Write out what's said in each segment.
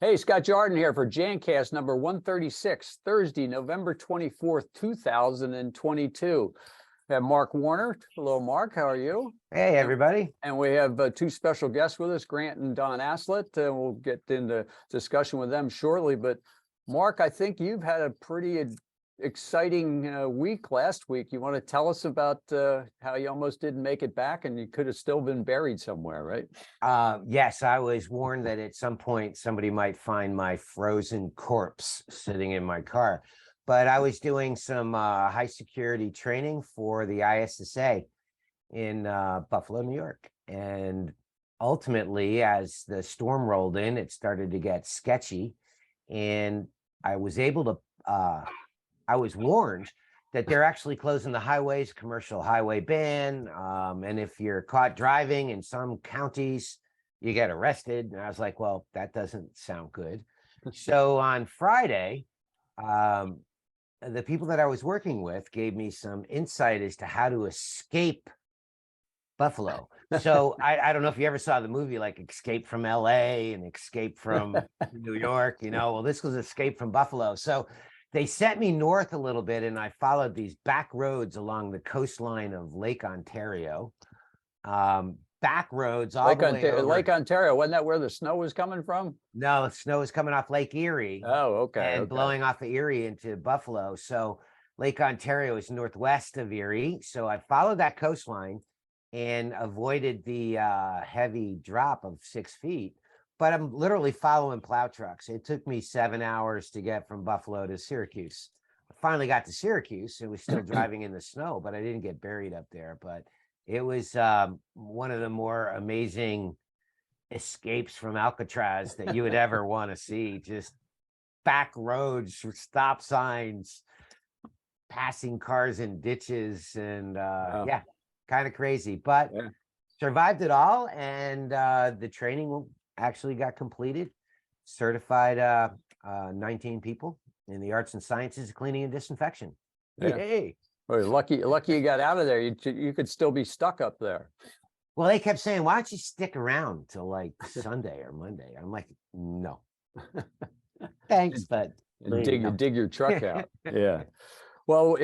Hey, Scott Jordan here for Jancast number 136, Thursday, November 24th, 2022. We have Mark Warner. Hello, Mark. How are you? Hey, everybody. And we have two special guests with us, Grant and Don Aslett. We'll get into discussion with them shortly. But Mark, I think you've had a pretty exciting week last week. You want to tell us about how you almost didn't make it back and you could have still been buried somewhere, right? Yes, I was warned that at some point somebody might find my frozen corpse sitting in my car. But I was doing some high security training for the ISSA in Buffalo, New York. And ultimately, as the storm rolled in, it started to get sketchy. And I was warned that they're actually closing the highways, commercial highway ban. And if you're caught driving in some counties, you get arrested. And I was like, well, that doesn't sound good. So on Friday, the people that I was working with gave me some insight as to how to escape Buffalo. So I don't know if you ever saw the movie like Escape from LA and Escape from New York, well, this was Escape from Buffalo. So they sent me north a little bit and I followed these back roads along the coastline of Lake Ontario. Back roads all the way over. Lake Ontario, wasn't that where the snow was coming from? No, snow is coming off Lake Erie. Oh, okay. And blowing off of Erie into Buffalo. So Lake Ontario is northwest of Erie. So I followed that coastline and avoided the heavy drop of 6 feet. But I'm literally following plow trucks. It took me 7 hours to get from Buffalo to Syracuse. I finally got to Syracuse and was still driving in the snow, but I didn't get buried up there. But it was one of the more amazing escapes from Alcatraz that you would ever want to see. Just back roads, stop signs, passing cars in ditches, and yeah, kind of crazy, but survived it all. And the training actually got completed. Certified 19 people in the arts and sciences of cleaning and disinfection. Yeah. Yay. Well, lucky you got out of there. You could still be stuck up there. Well, they kept saying, why don't you stick around till like Sunday or Monday? I'm like, no. Thanks, but dig your truck out. Yeah. Well,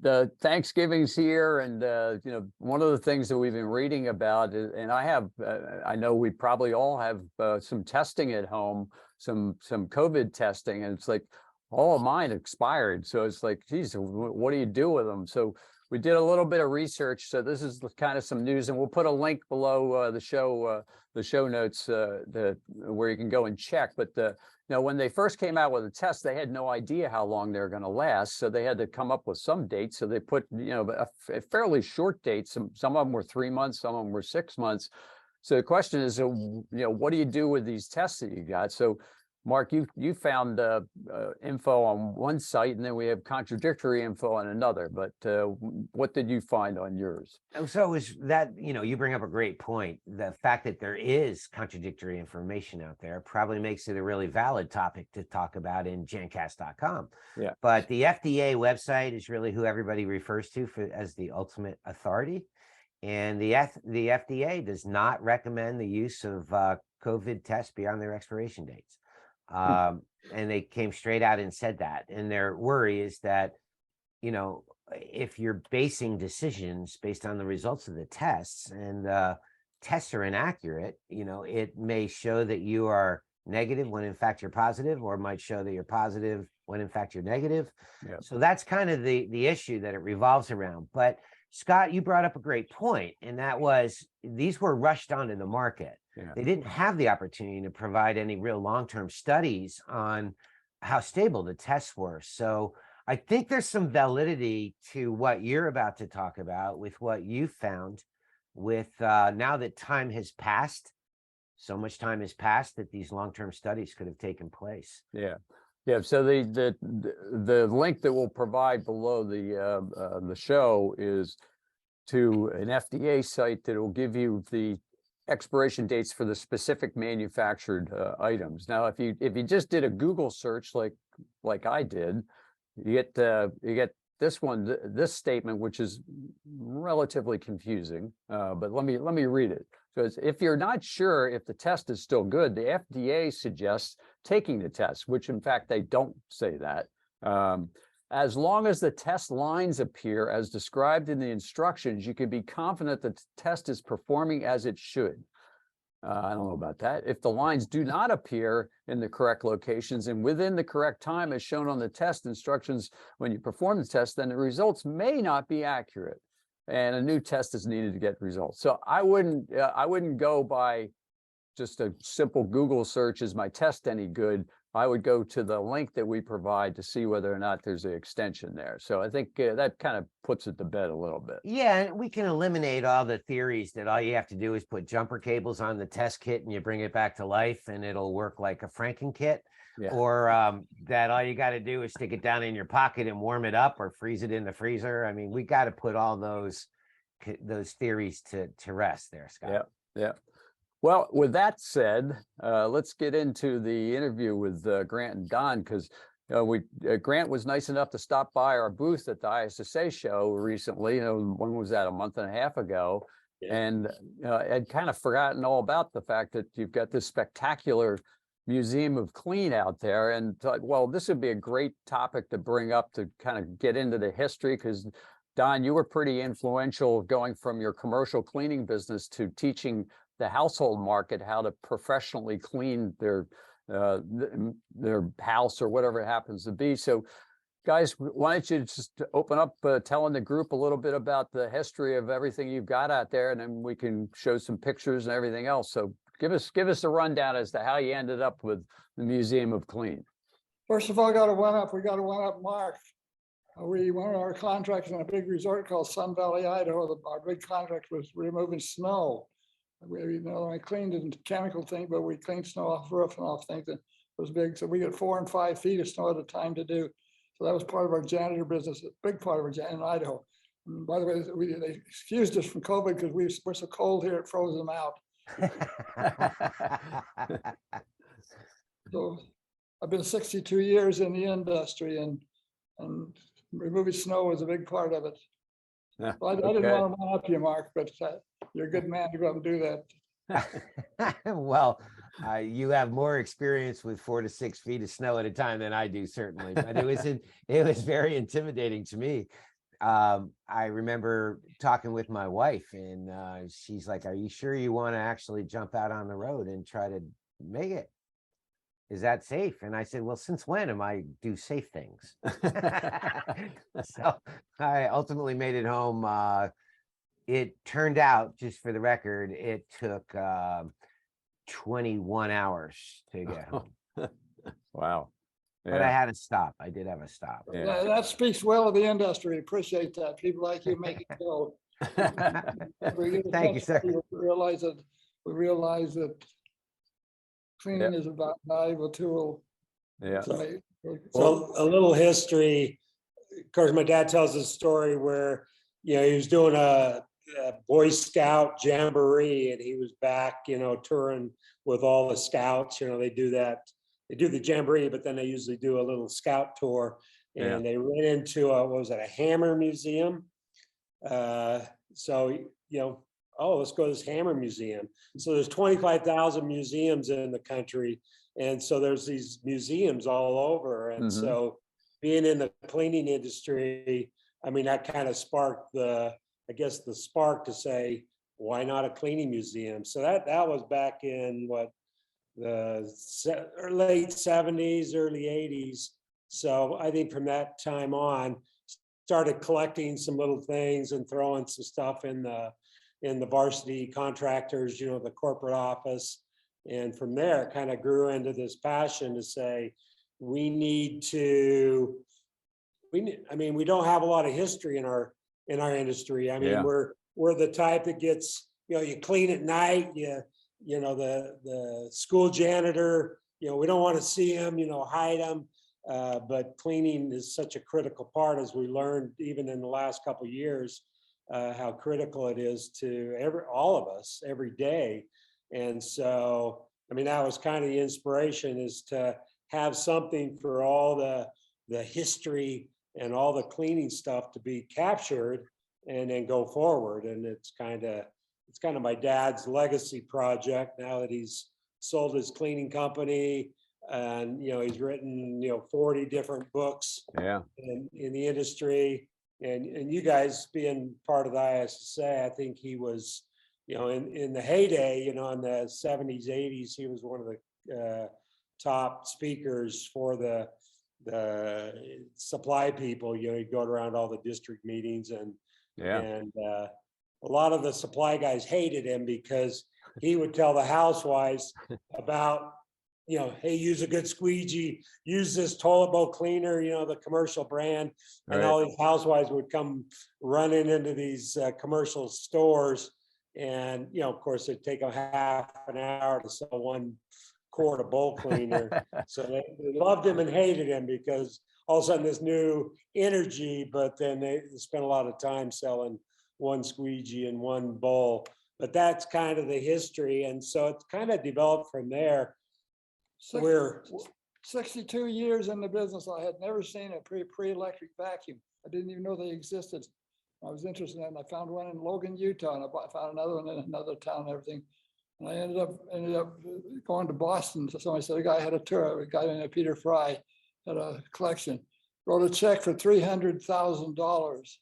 the Thanksgiving's here, and one of the things that we've been reading about is, and I know we probably all have some testing at home, some COVID testing, and it's like all of mine expired. So it's like, geez, what do you do with them? So we did a little bit of research. So this is kind of some news, and we'll put a link below the show notes where you can go and check. But when they first came out with the test, they had no idea how long they're going to last. So they had to come up with some dates. So they put a fairly short date. Some of them were 3 months, some of them were 6 months. So the question is, what do you do with these tests that you got? So Mark, you found info on one site, and then we have contradictory info on another. But what did you find on yours? So is that, you bring up a great point. The fact that there is contradictory information out there probably makes it a really valid topic to talk about in Jancast.com. Yeah. But the FDA website is really who everybody refers to as the ultimate authority. And the FDA does not recommend the use of COVID tests beyond their expiration dates. And they came straight out and said that. And their worry is that, if you're basing decisions based on the results of the tests and tests are inaccurate, it may show that you are negative when in fact you're positive, or might show that you're positive when in fact you're negative. Yeah. So that's kind of the issue that it revolves around. But Scott, you brought up a great point, and that was these were rushed onto the market. Yeah. They didn't have the opportunity to provide any real long-term studies on how stable the tests were. So I think there's some validity to what you're about to talk about with what you found with now that time has passed. So much time has passed that these long-term studies could have taken place. Yeah. Yeah, so the link that we'll provide below the show is to an FDA site that will give you the expiration dates for the specific manufactured items. Now, if you just did a Google search like I did, you get this statement, which is relatively confusing. But let me read it. Because if you're not sure if the test is still good, the FDA suggests taking the test, which in fact they don't say that. As long as the test lines appear as described in the instructions, you can be confident that the test is performing as it should. I don't know about that. If the lines do not appear in the correct locations and within the correct time as shown on the test instructions when you perform the test, then the results may not be accurate, and a new test is needed to get results. So I wouldn't go by just a simple Google search, is my test any good? I would go to the link that we provide to see whether or not there's an extension there. So I think that kind of puts it to bed a little bit. Yeah, and we can eliminate all the theories that all you have to do is put jumper cables on the test kit and you bring it back to life and it'll work like a Franken kit. Yeah. Or that all you got to do is stick it down in your pocket and warm it up or freeze it in the freezer. I mean, we got to put all those theories to rest there, Scott. Yeah, yeah. Well, with that said, let's get into the interview with Grant and Don, because Grant was nice enough to stop by our booth at the ISSA show recently. When was that? A month and a half ago. Yeah. And I'd kind of forgotten all about the fact that you've got this spectacular Museum of Clean out there, and thought, well, this would be a great topic to bring up to kind of get into the history, because Don, you were pretty influential going from your commercial cleaning business to teaching the household market how to professionally clean their house or whatever it happens to be. So guys, why don't you just open up telling the group a little bit about the history of everything you've got out there, and then we can show some pictures and everything else. So give us a rundown as to how you ended up with the Museum of Clean. First of all, we got to one up Mark. One of our contracts in a big resort called Sun Valley, Idaho. Our big contract was removing snow. We not only cleaned the chemical thing, but we cleaned snow off the roof and off things. It was big. So we got 4 and 5 feet of snow at a time to do. So that was part of our janitor business, a big part of our janitor in Idaho. And by the way, they excused us from COVID because we were so cold here, it froze them out. So I've been 62 years in the industry, and removing snow was a big part of it. Yeah, well, I didn't want to one up you, Mark, but you're a good man to go out and do that. Well, you have more experience with 4 to 6 feet of snow at a time than I do, certainly. But it was very intimidating to me. I remember talking with my wife, and she's like, "Are you sure you want to actually jump out on the road and try to make it? Is that safe?" And I said, "Well, since when am I do safe things?" So I ultimately made it home. It turned out, just for the record, it took 21 hours to get home. Wow. Yeah. But I had a stop. I did have a stop. Yeah. That speaks well of the industry. Appreciate that. People like you make it go. Thank you, sir. We realize that cleaning is a valuable tool. Yeah. So a little history. Of course, my dad tells a story where, he was doing a Boy Scout jamboree, and he was back, touring with all the scouts. They do that. They do the jamboree, but then they usually do a little scout tour, and they ran into a hammer museum. So let's go to this hammer museum. So there's 25,000 museums in the country, and so there's these museums all over. And so being in the cleaning industry, I mean, that kind of sparked the spark to say, why not a cleaning museum? So that was back in the late 70s, early 80s. So I think from that time on, started collecting some little things and throwing some stuff in the varsity contractors, the corporate office. And from there, it kind of grew into this passion to say, we don't have a lot of history in our industry. I mean, we're the type that gets, you clean at night, the school janitor, we don't want to see them, hide them. But cleaning is such a critical part, as we learned even in the last couple of years, how critical it is to all of us every day. And so, I mean, that was kind of the inspiration, is to have something for all the history and all the cleaning stuff to be captured and then go forward. And it's kind of it's kind of my dad's legacy project now that he's sold his cleaning company. And, he's written, 40 different books Yeah. in the industry. And you guys being part of the ISSA, I think he was, in the heyday, in the 70s, 80s, he was one of the top speakers for the supply people. He'd go around all the district meetings and a lot of the supply guys hated him because he would tell the housewives about, hey, use a good squeegee, use this toilet bowl cleaner, the commercial brand. And Right. all these housewives would come running into these commercial stores. And, of course, it'd take them half an hour to sell one quart of bowl cleaner. So they loved him and hated him because all of a sudden this new energy, but then they spent a lot of time selling one squeegee and one bowl. But that's kind of the history. And so it's kind of developed from there. We're 62 years in the business. I had never seen a pre-electric vacuum. I didn't even know they existed. I was interested in it. I found one in Logan, Utah, and I found another one in another town and everything. And I ended up going to Boston. So somebody said a guy had a tour, a guy named Peter Fry had a collection, wrote a check for $300,000.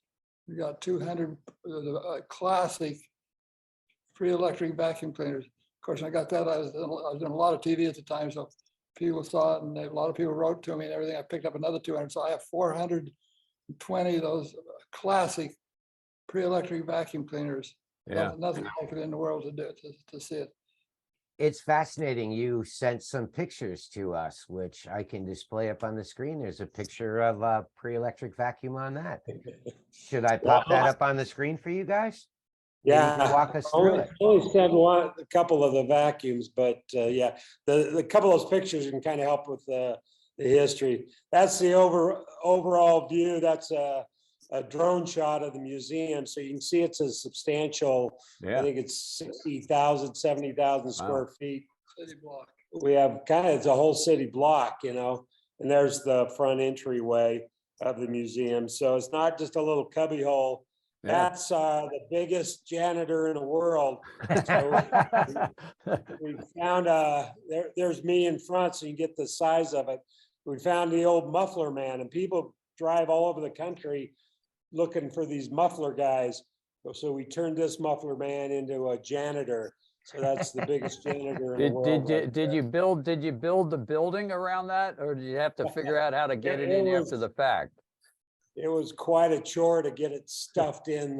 We got 200 classic pre-electric vacuum cleaners. Of course, I got that. I was doing a lot of TV at the time, so people saw it, and a lot of people wrote to me and everything. I picked up another 200, so I have 420 of those classic pre-electric vacuum cleaners. Yeah. Nothing like it in the world to do to see it. It's fascinating. You sent some pictures to us, which I can display up on the screen. There's a picture of a pre-electric vacuum on that. Should I pop that up on the screen for you guys? Maybe you can walk us through it. Only said a couple of the vacuums, but the couple of those pictures can kind of help with the history. That's the overall view. That's a drone shot of the museum, so you can see it's a substantial. I think it's 60,000, 70,000 square feet. City block. We have it's a whole city block, and there's the front entryway of the museum. So it's not just a little cubby hole. That's the biggest janitor in the world. So we found there's me in front, so you get the size of it. We found the old muffler man, and people drive all over the country looking for these muffler guys. So we turned this muffler man into a janitor. So that's the biggest janitor in the world. Did you build the building around that, or did you have to figure out how to get it in after the fact? It was quite a chore to get it stuffed in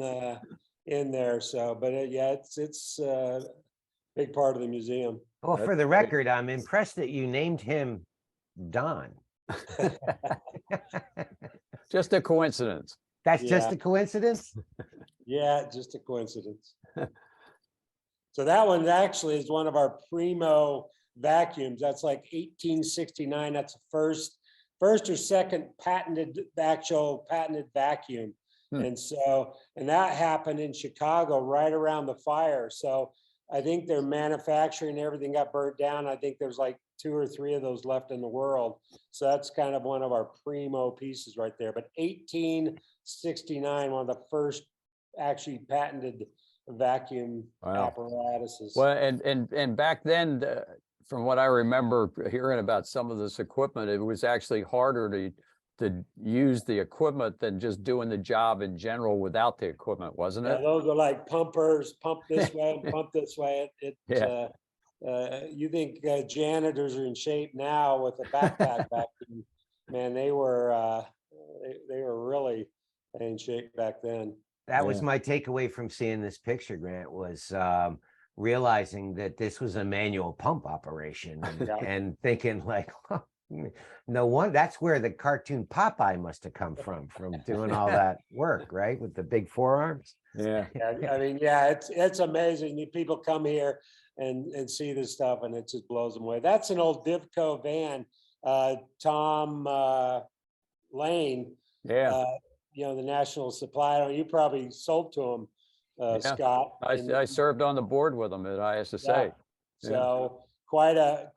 there. So, but it's a big part of the museum. Well, for the record, I'm impressed that you named him Don. Just a coincidence. That's just a coincidence? Yeah, just a coincidence. So that one actually is one of our primo vacuums. That's like 1869. That's the first or second patented vacuum. And that happened in Chicago right around the fire. So I think their manufacturing, everything got burnt down. I think there's like 2 or 3 of those left in the world. So that's kind of one of our primo pieces right there. But 1869, one of the first actually patented vacuum apparatuses. Well, and back then, from what I remember hearing about some of this equipment, it was actually harder to use the equipment than just doing the job in general without the equipment, wasn't it? Those are like pumpers, pump this way and pump this way. You think janitors are in shape now with a backpack vacuum? Man, they were really in shape back then. That was my takeaway from seeing this picture, Grant, was realizing that this was a manual pump operation and thinking like, no one, that's where the cartoon Popeye must have come from doing all that work, right? With the big forearms. Yeah. I mean, it's amazing. People come here and see this stuff and it just blows them away. That's an old Divco van, Tom Lane. Yeah. The national supplier. You probably sold to him, Scott. I served on the board with him at ISSA. So quite a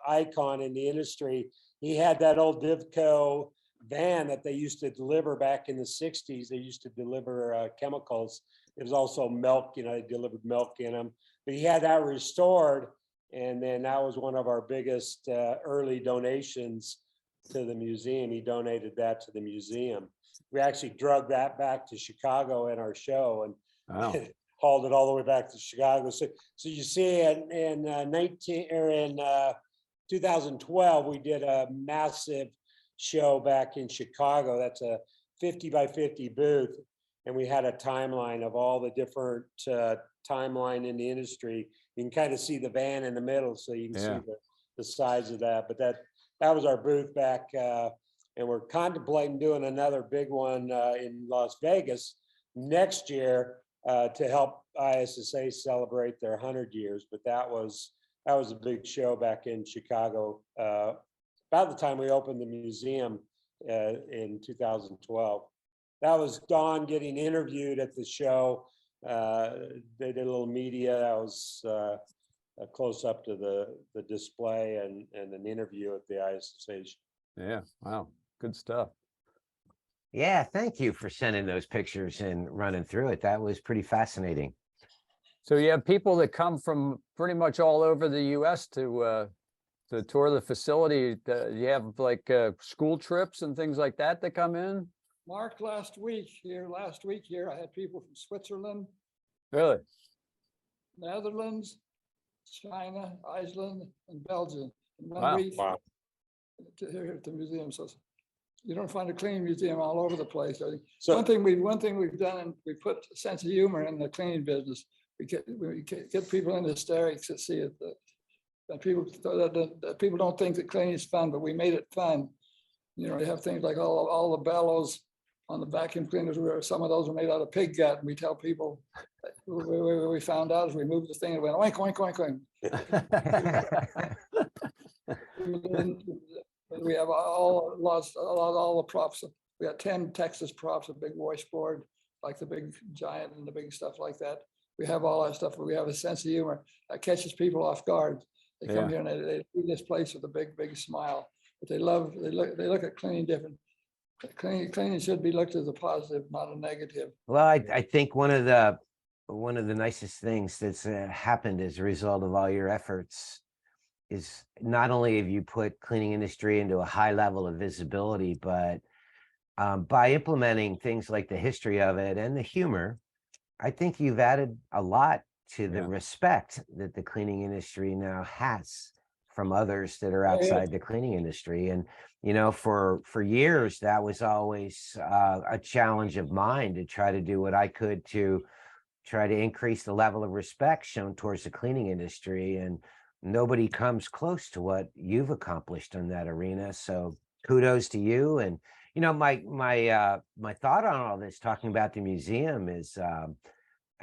icon in the industry. He had that old Divco van that they used to deliver back in the 60s. They used to deliver chemicals. It was also milk, you know, they delivered milk in them. But he had that restored, and then that was one of our biggest early donations to the museum. He donated that to the museum. We actually drug that back to Chicago in our show and Wow. hauled it all the way back to Chicago. So you see, in 2012, we did a massive show back in Chicago. That's a 50 by 50 booth, and we had a timeline of all the different timeline in the industry. You can kind of see the van in the middle, so you can see the size of that. But that was our booth back, and we're contemplating doing another big one in Las Vegas next year to help ISSA celebrate their 100 years. But that was a big show back in Chicago about the time we opened the museum in 2012. That was Don getting interviewed at the show. They did a little media. That was a close up to the display and an interview at the ISSA. Yeah. Wow. Good stuff. Yeah, thank you for sending those pictures and running through it. That was pretty fascinating. So you have people that come from pretty much all over the US to tour the facility. You have like school trips and things like that come in? Mark, last week here, I had people from Switzerland, Really? Netherlands, China, Iceland, and Belgium in one Wow. week Wow. here at the museum. So you don't find a cleaning museum all over the place. So one thing we've done, and we put a sense of humor in the cleaning business. We get people into hysterics to see it. That people don't think that cleaning is fun, but we made it fun. You know, you have things like all the bellows on the vacuum cleaners, where some of those are made out of pig gut, and we tell people we found out as we moved the thing, it went oink oink oink oink. We have all the props. We got 10 Texas props, a big washboard, like the big giant and the big stuff like that. We have all that stuff. We have a sense of humor that catches people off guard. They come here and they see this place with a big smile. But they look at cleaning different. Cleaning should be looked as a positive, not a negative. Well, I think one of the nicest things that's happened as a result of all your efforts is not only have you put cleaning industry into a high level of visibility, but by implementing things like the history of it and the humor, I think you've added a lot to the respect that the cleaning industry now has from others that are outside the cleaning industry. And, you know, for years, that was always a challenge of mine, to try to do what I could to try to increase the level of respect shown towards the cleaning industry. And nobody comes close to what you've accomplished in that arena. So kudos to you. And, you know, my thought on all this, talking about the museum, is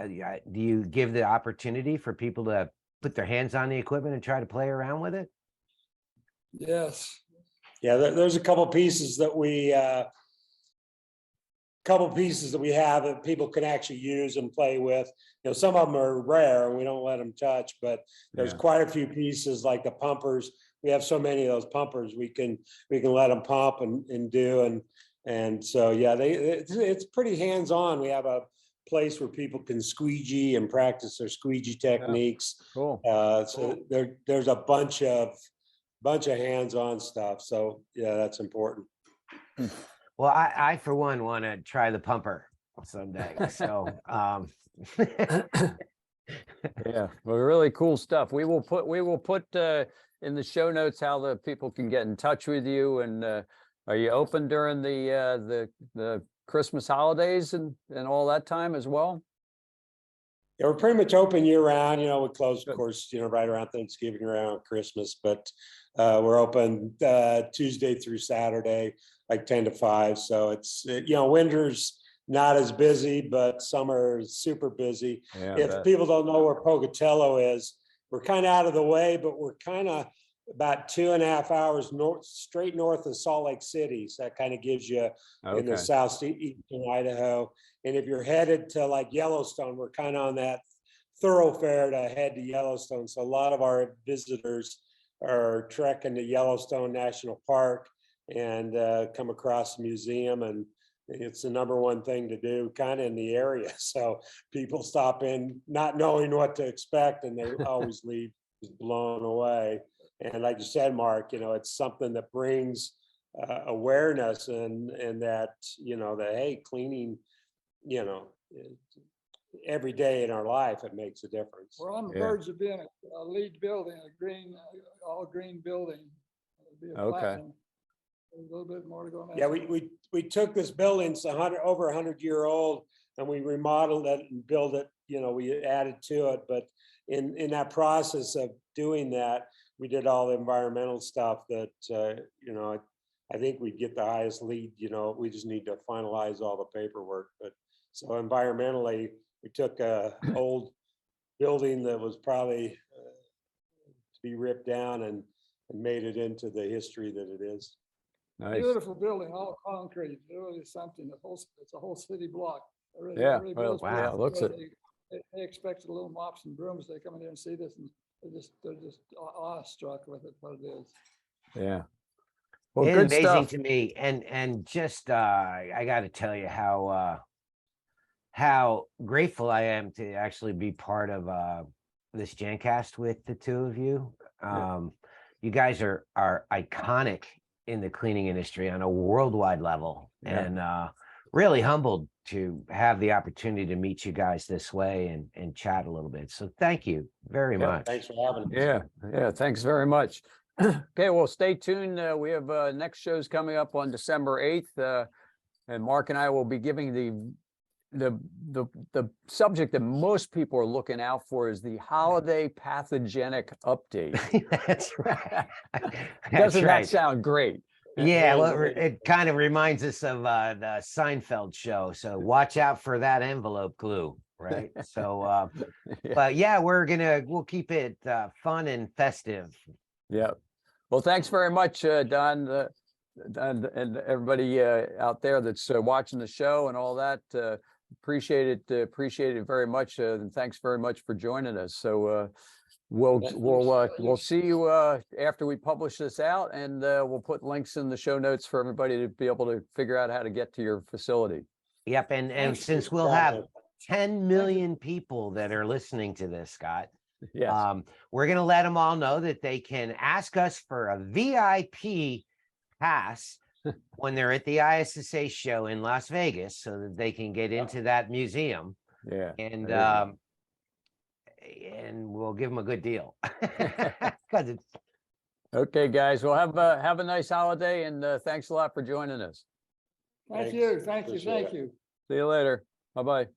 do you give the opportunity for people to put their hands on the equipment and try to play around with it? Yes. yeah, there's a couple pieces that we have that people can actually use and play with. You know, some of them are rare and we don't let them touch, but there's quite a few pieces like the pumpers. We have so many of those pumpers we can let them pump and do, and so yeah, it's pretty hands-on. We have a place where people can squeegee and practice their squeegee techniques. Cool. So there's a bunch of hands-on stuff. So yeah, that's important. Well, I for one want to try the pumper someday. So Yeah, well, really cool stuff. We will put in the show notes how the people can get in touch with you. And are you open during the Christmas holidays and all that time as well? Yeah, we're pretty much open year round. You know, we close, of course, you know, right around Thanksgiving, around Christmas, but we're open Tuesday through Saturday, like 10 to 5. So it's, you know, winter's not as busy, but summer is super busy. Yeah, If people don't know where Pocatello is, we're kind of out of the way, but we're kind of about 2.5 hours straight north of Salt Lake City. So that kind of gives you in the southeastern Idaho. And if you're headed to like Yellowstone, we're kind of on that thoroughfare to head to Yellowstone. So a lot of our visitors are trekking to Yellowstone National Park. and come across the museum, and it's the #1 thing to do kind of in the area. So people stop in not knowing what to expect, and they always leave blown away. And like you said, Mark, it's something that brings awareness and that, that, hey, cleaning, every day in our life, it makes a difference. We're on the Yeah. verge of being a LEED building, a green, all green building. It'll be a Okay. platinum. There's a little bit more to go now. Yeah, we took this building, it's over 100-year-old, and we remodeled it and built it, we added to it. But in that process of doing that, we did all the environmental stuff that, I think we'd get the highest LEED, we just need to finalize all the paperwork. But so environmentally, we took a old building that was probably to be ripped down and made it into the history that it is. Nice. Beautiful building, all concrete, really something, it's a whole city block. It really- Yeah, it really well, blows wow. people Yeah, looks it. away. They expected little mops and brooms, they come in there and see this, and they're just awestruck with it, what it is. Yeah. Well, It's good amazing stuff. to me, and just I got to tell you how grateful I am to actually be part of this Jancast with the two of you. Yeah. You guys are iconic in the cleaning industry on a worldwide level, Yeah. and really humbled to have the opportunity to meet you guys this way and chat a little bit. So thank you very Yeah, much. Thanks for having us. Yeah, thanks very much. Okay, well, stay tuned. We have next shows coming up on December 8th. And Mark and I will be giving the subject that most people are looking out for is the holiday pathogenic update. That's right. Doesn't that right. sound great? Yeah, well, it kind of reminds us of the Seinfeld show. So watch out for that envelope glue, right? So, Yeah. but yeah, we'll keep it fun and festive. Yeah. Well, thanks very much, Don, and everybody out there that's watching the show and all that. Appreciate it very much, and thanks very much for joining us. So we'll see you after we publish this out, and we'll put links in the show notes for everybody to be able to figure out how to get to your facility. Yep, and Thanks. since we'll have 10 million people that are listening to this, Scott, Yes. we're going to let them all know that they can ask us for a VIP pass when they're at the ISSA show in Las Vegas, so that they can get into that museum, Yeah. and There you and we'll give them a good deal. 'Cause it's Okay, guys. Well, have a nice holiday, and thanks a lot for joining us. Thank Thanks. you, Appreciate thank it. you. See you later. Bye-bye.